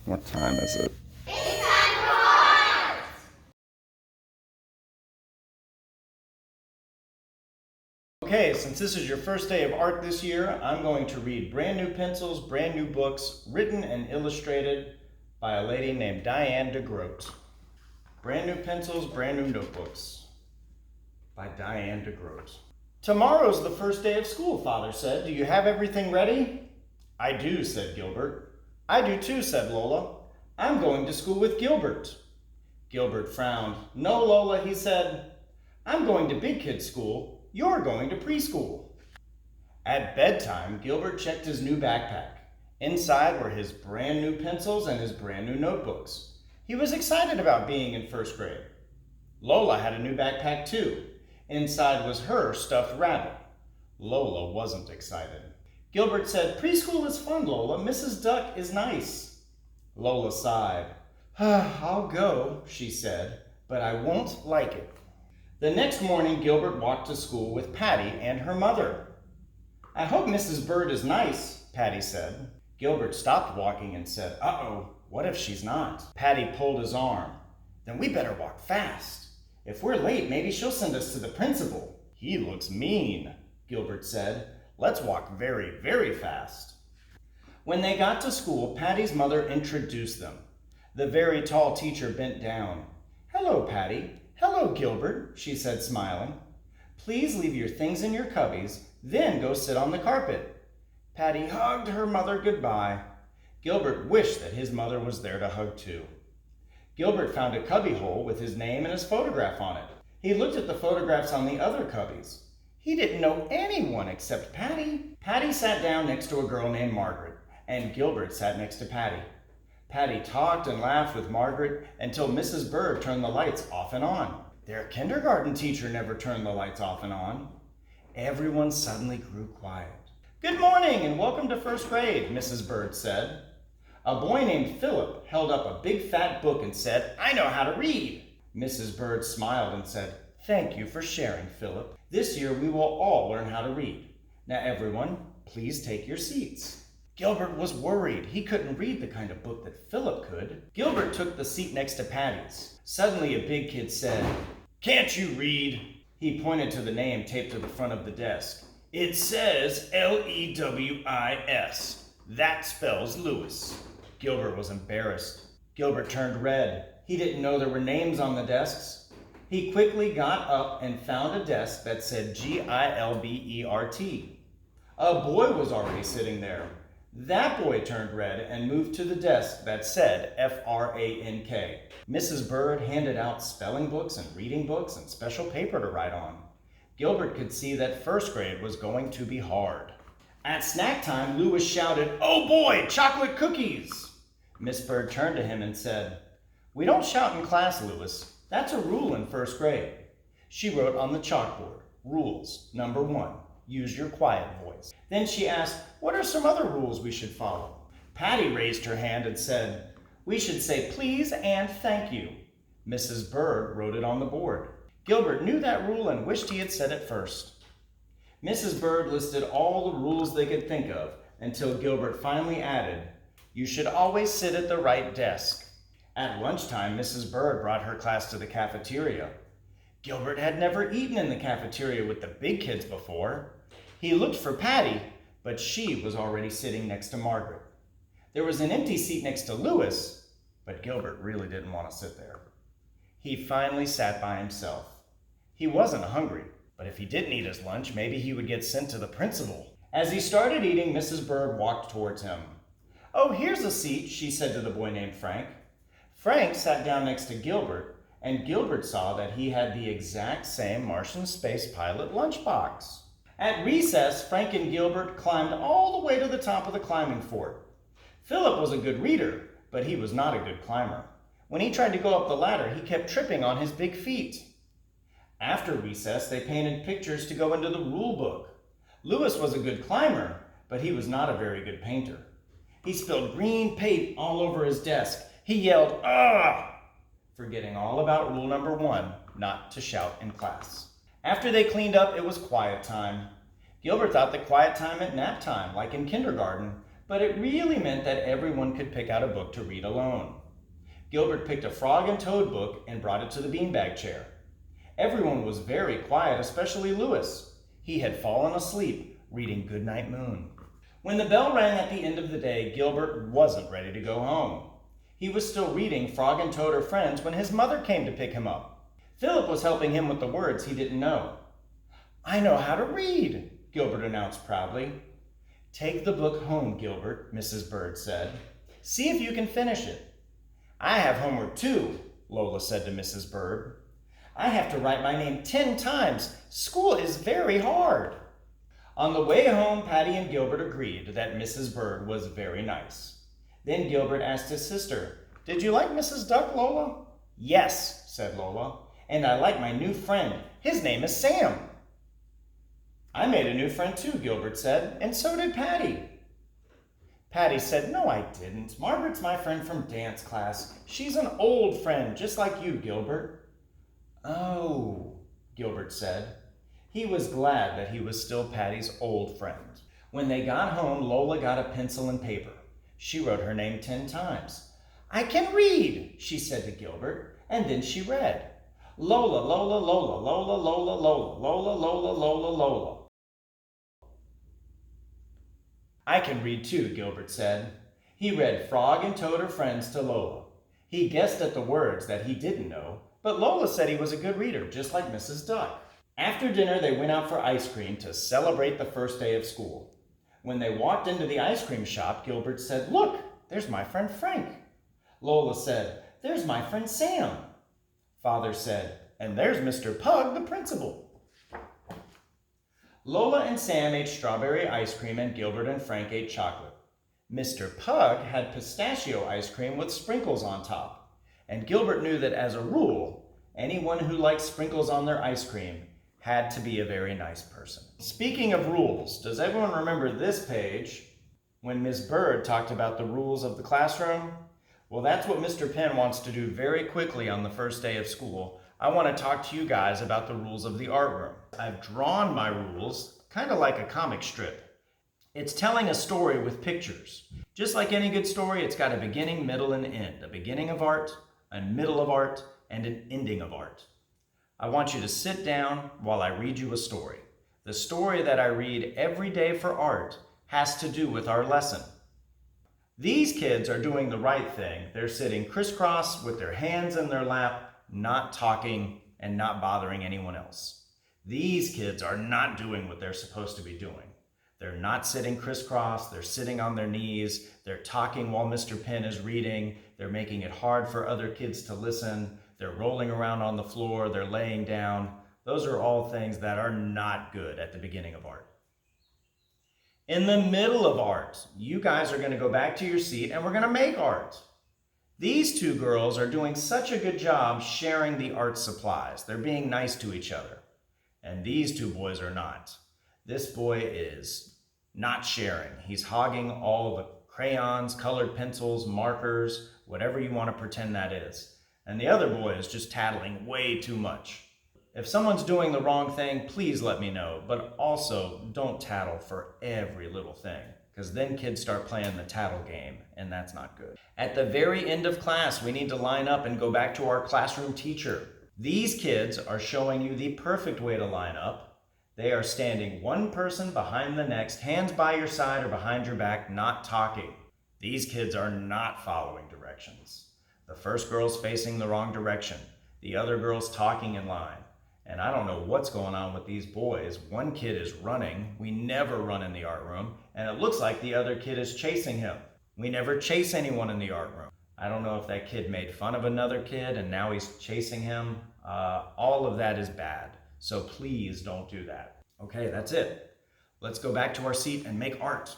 What time is it? It's time for art! Okay, since this is your first day of art this year, I'm going to read brand new pencils, brand new books, written and illustrated by a lady named Diane DeGroat. Brand new pencils, brand new notebooks by Diane DeGroat. Tomorrow's the first day of school, Father said. Do you have everything ready? I do, said Gilbert. I do too, said Lola. I'm going to school with Gilbert. Gilbert frowned. No, Lola, he said. I'm going to big kid school. You're going to preschool. At bedtime, Gilbert checked his new backpack. Inside were his brand new pencils and his brand new notebooks. He was excited about being in first grade. Lola had a new backpack too. Inside was her stuffed rabbit. Lola wasn't excited. Gilbert said, Preschool is fun, Lola. Mrs. Duck is nice. Lola sighed. I'll go, she said, but I won't like it. The next morning, Gilbert walked to school with Patty and her mother. I hope Mrs. Bird is nice, Patty said. Gilbert stopped walking and said, Uh-oh, what if she's not? Patty pulled his arm. Then we better walk fast. If we're late, maybe she'll send us to the principal. He looks mean, Gilbert said. Let's walk very, very fast. When they got to school, Patty's mother introduced them. The very tall teacher bent down. Hello, Patty. Hello, Gilbert, she said, smiling. Please leave your things in your cubbies, then go sit on the carpet. Patty hugged her mother goodbye. Gilbert wished that his mother was there to hug too. Gilbert found a cubbyhole with his name and his photograph on it. He looked at the photographs on the other cubbies. He didn't know anyone except Patty. Patty sat down next to a girl named Margaret, and Gilbert sat next to Patty. Patty talked and laughed with Margaret until Mrs. Bird turned the lights off and on. Their kindergarten teacher never turned the lights off and on. Everyone suddenly grew quiet. Good morning and welcome to first grade, Mrs. Bird said. A boy named Philip held up a big fat book and said, I know how to read. Mrs. Bird smiled and said, Thank you for sharing, Philip. This year we will all learn how to read. Now everyone, please take your seats. Gilbert was worried. He couldn't read the kind of book that Philip could. Gilbert took the seat next to Patty's. Suddenly a big kid said, Can't you read? He pointed to the name taped to the front of the desk. It says Lewis. That spells Lewis. Gilbert was embarrassed. Gilbert turned red. He didn't know there were names on the desks. He quickly got up and found a desk that said Gilbert. A boy was already sitting there. That boy turned red and moved to the desk that said Frank. Mrs. Bird handed out spelling books and reading books and special paper to write on. Gilbert could see that first grade was going to be hard. At snack time, Lewis shouted, Oh boy, chocolate cookies! Miss Bird turned to him and said, We don't shout in class, Lewis. That's a rule in first grade. She wrote on the chalkboard, Rules, number 1, use your quiet voice. Then she asked, What are some other rules we should follow? Patty raised her hand and said, We should say please and thank you. Mrs. Bird wrote it on the board. Gilbert knew that rule and wished he had said it first. Mrs. Bird listed all the rules they could think of until Gilbert finally added, You should always sit at the right desk. At lunchtime, Mrs. Bird brought her class to the cafeteria. Gilbert had never eaten in the cafeteria with the big kids before. He looked for Patty, but she was already sitting next to Margaret. There was an empty seat next to Lewis, but Gilbert really didn't want to sit there. He finally sat by himself. He wasn't hungry, but if he didn't eat his lunch, maybe he would get sent to the principal. As he started eating, Mrs. Bird walked towards him. Oh, here's a seat, she said to the boy named Frank. Frank sat down next to Gilbert, and Gilbert saw that he had the exact same Martian space pilot lunchbox. At recess, Frank and Gilbert climbed all the way to the top of the climbing fort. Philip was a good reader, but he was not a good climber. When he tried to go up the ladder, he kept tripping on his big feet. After recess, they painted pictures to go into the rule book. Lewis was a good climber, but he was not a very good painter. He spilled green paint all over his desk. He yelled, "Ah!" forgetting all about rule number 1, not to shout in class. After they cleaned up, it was quiet time. Gilbert thought that quiet time meant nap time, like in kindergarten, but it really meant that everyone could pick out a book to read alone. Gilbert picked a Frog and Toad book and brought it to the beanbag chair. Everyone was very quiet, especially Louis. He had fallen asleep, reading Goodnight Moon. When the bell rang at the end of the day, Gilbert wasn't ready to go home. He was still reading Frog and Toad are friends when his mother came to pick him up. Philip was helping him with the words he didn't know. "I know how to read," Gilbert announced proudly. "Take the book home, Gilbert," Mrs. Bird said. "See if you can finish it." "I have homework too," Lola said to Mrs. Bird. "I have to write my name 10 times. School is very hard." On the way home, Patty and Gilbert agreed that Mrs. Bird was very nice. Then Gilbert asked his sister, "Did you like Mrs. Duck, Lola?" "Yes," said Lola, "and I like my new friend. His name is Sam." "I made a new friend too," Gilbert said, "and so did Patty." Patty said, "No, I didn't. Margaret's my friend from dance class. She's an old friend, just like you, Gilbert." "Oh," Gilbert said. He was glad that he was still Patty's old friend. When they got home, Lola got a pencil and paper. She wrote her name 10 times. "I can read," she said to Gilbert, and then she read. Lola, Lola, Lola, Lola, Lola, Lola, Lola, Lola, Lola, Lola. "I can read too," Gilbert said. He read Frog and Toad are friends to Lola. He guessed at the words that he didn't know, but Lola said he was a good reader, just like Mrs. Duck. After dinner, they went out for ice cream to celebrate the first day of school. When they walked into the ice cream shop, Gilbert said, "Look, there's my friend Frank." Lola said, "There's my friend Sam." Father said, "And there's Mr. Pug, the principal." Lola and Sam ate strawberry ice cream and Gilbert and Frank ate chocolate. Mr. Pug had pistachio ice cream with sprinkles on top. And Gilbert knew that as a rule, anyone who liked sprinkles on their ice cream had to be a very nice person. Speaking of rules, does everyone remember this page when Ms. Bird talked about the rules of the classroom? Well, that's what Mr. Penn wants to do very quickly on the first day of school. I want to talk to you guys about the rules of the art room. I've drawn my rules kind of like a comic strip. It's telling a story with pictures. Just like any good story, it's got a beginning, middle, and end. A beginning of art, a middle of art, and an ending of art. I want you to sit down while I read you a story. The story that I read every day for art has to do with our lesson. These kids are doing the right thing. They're sitting crisscross with their hands in their lap, not talking and not bothering anyone else. These kids are not doing what they're supposed to be doing. They're not sitting crisscross, they're sitting on their knees, they're talking while Mr. Penn is reading, they're making it hard for other kids to listen, they're rolling around on the floor, they're laying down. Those are all things that are not good at the beginning of art. In the middle of art, you guys are going to go back to your seat and we're going to make art. These two girls are doing such a good job sharing the art supplies. They're being nice to each other. And these two boys are not. This boy is not sharing. He's hogging all the crayons, colored pencils, markers, whatever you want to pretend that is. And the other boy is just tattling way too much. If someone's doing the wrong thing, please let me know, but also don't tattle for every little thing, because then kids start playing the tattle game, and that's not good. At the very end of class, we need to line up and go back to our classroom teacher. These kids are showing you the perfect way to line up. They are standing one person behind the next, hands by your side or behind your back, not talking. These kids are not following directions. The first girl's facing the wrong direction. The other girl's talking in line. And I don't know what's going on with these boys. One kid is running. We never run in the art room. And it looks like the other kid is chasing him. We never chase anyone in the art room. I don't know if that kid made fun of another kid and now he's chasing him. All of that is bad. So please don't do that. Okay, that's it. Let's go back to our seat and make art.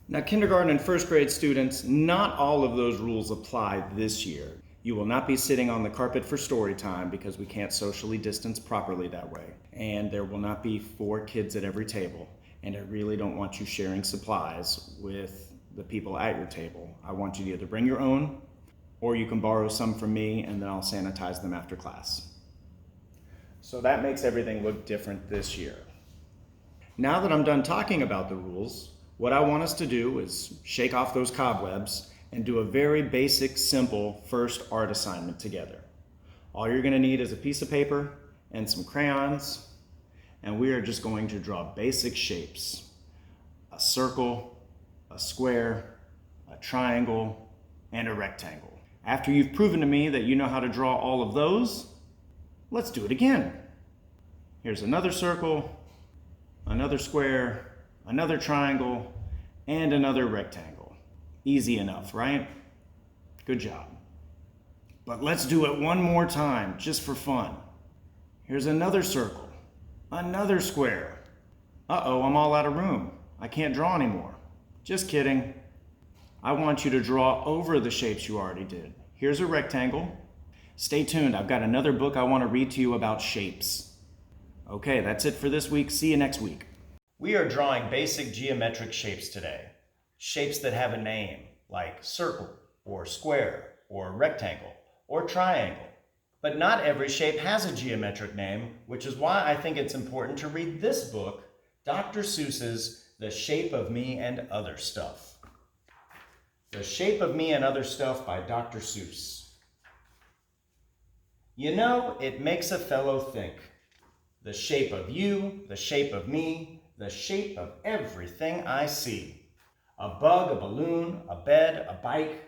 Now, kindergarten and first grade students, not all of those rules apply this year. You will not be sitting on the carpet for story time because we can't socially distance properly that way. And there will not be 4 kids at every table. And I really don't want you sharing supplies with the people at your table. I want you to either bring your own or you can borrow some from me and then I'll sanitize them after class. So that makes everything look different this year. Now that I'm done talking about the rules, What I want us to do is shake off those cobwebs and do a very basic, simple first art assignment together. All you're going to need is a piece of paper and some crayons, and we are just going to draw basic shapes. A circle, a square, a triangle, and a rectangle. After you've proven to me that you know how to draw all of those, let's do it again. Here's another circle, another square, another triangle, and another rectangle. Easy enough, right? Good job. But let's do it one more time, just for fun. Here's another circle, another square. Uh-oh, I'm all out of room. I can't draw anymore. Just kidding. I want you to draw over the shapes you already did. Here's a rectangle. Stay tuned, I've got another book I want to read to you about shapes. Okay, that's it for this week. See you next week. We are drawing basic geometric shapes today. Shapes that have a name, like circle, or square, or rectangle, or triangle. But not every shape has a geometric name, which is why I think it's important to read this book, Dr. Seuss's The Shape of Me and Other Stuff. The Shape of Me and Other Stuff by Dr. Seuss. You know, it makes a fellow think. The shape of you, the shape of me, the shape of everything I see. A bug, a balloon, a bed, a bike.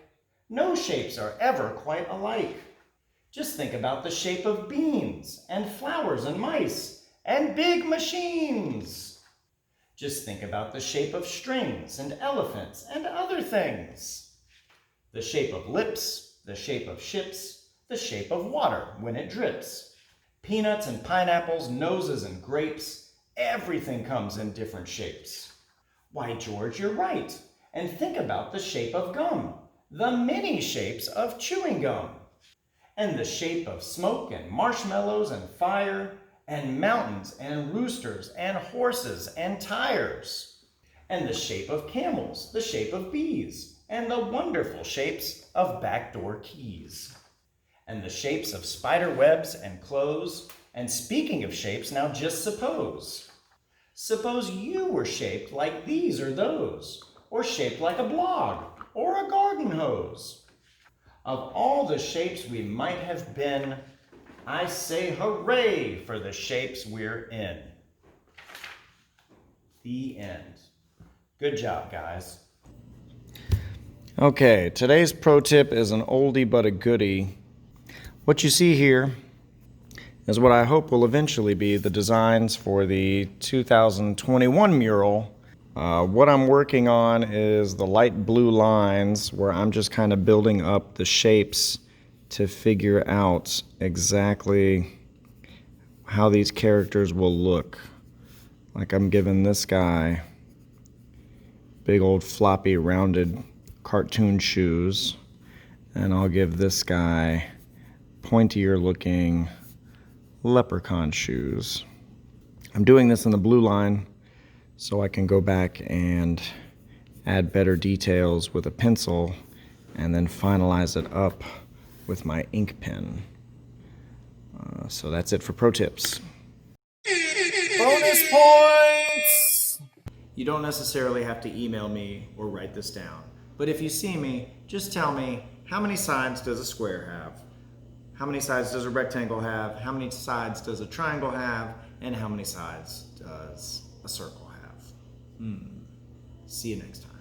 No shapes are ever quite alike. Just think about the shape of beans, and flowers and mice, and big machines. Just think about the shape of strings, and elephants, and other things. The shape of lips, the shape of ships, the shape of water when it drips. Peanuts and pineapples, noses and grapes, everything comes in different shapes. Why, George, you're right. And think about the shape of gum, the many shapes of chewing gum. And the shape of smoke and marshmallows and fire, and mountains and roosters and horses and tires. And the shape of camels, the shape of bees, and the wonderful shapes of backdoor keys. And the shapes of spider webs and clothes. And speaking of shapes, now just suppose. Suppose you were shaped like these or those, or shaped like a blog, or a garden hose. Of all the shapes we might have been, I say hooray for the shapes we're in. The end. Good job, guys. Okay, today's pro tip is an oldie but a goodie. What you see here is what I hope will eventually be the designs for the 2021 mural. What I'm working on is the light blue lines where I'm just kind of building up the shapes to figure out exactly how these characters will look. Like I'm giving this guy big old floppy rounded cartoon shoes, and I'll give this guy pointier looking leprechaun shoes. I'm doing this in the blue line so I can go back and add better details with a pencil and then finalize it up with my ink pen. So that's it for pro tips. Bonus points! You don't necessarily have to email me or write this down, but if you see me, just tell me, how many sides does a square have? How many sides does a rectangle have? How many sides does a triangle have? And how many sides does a circle have? See you next time.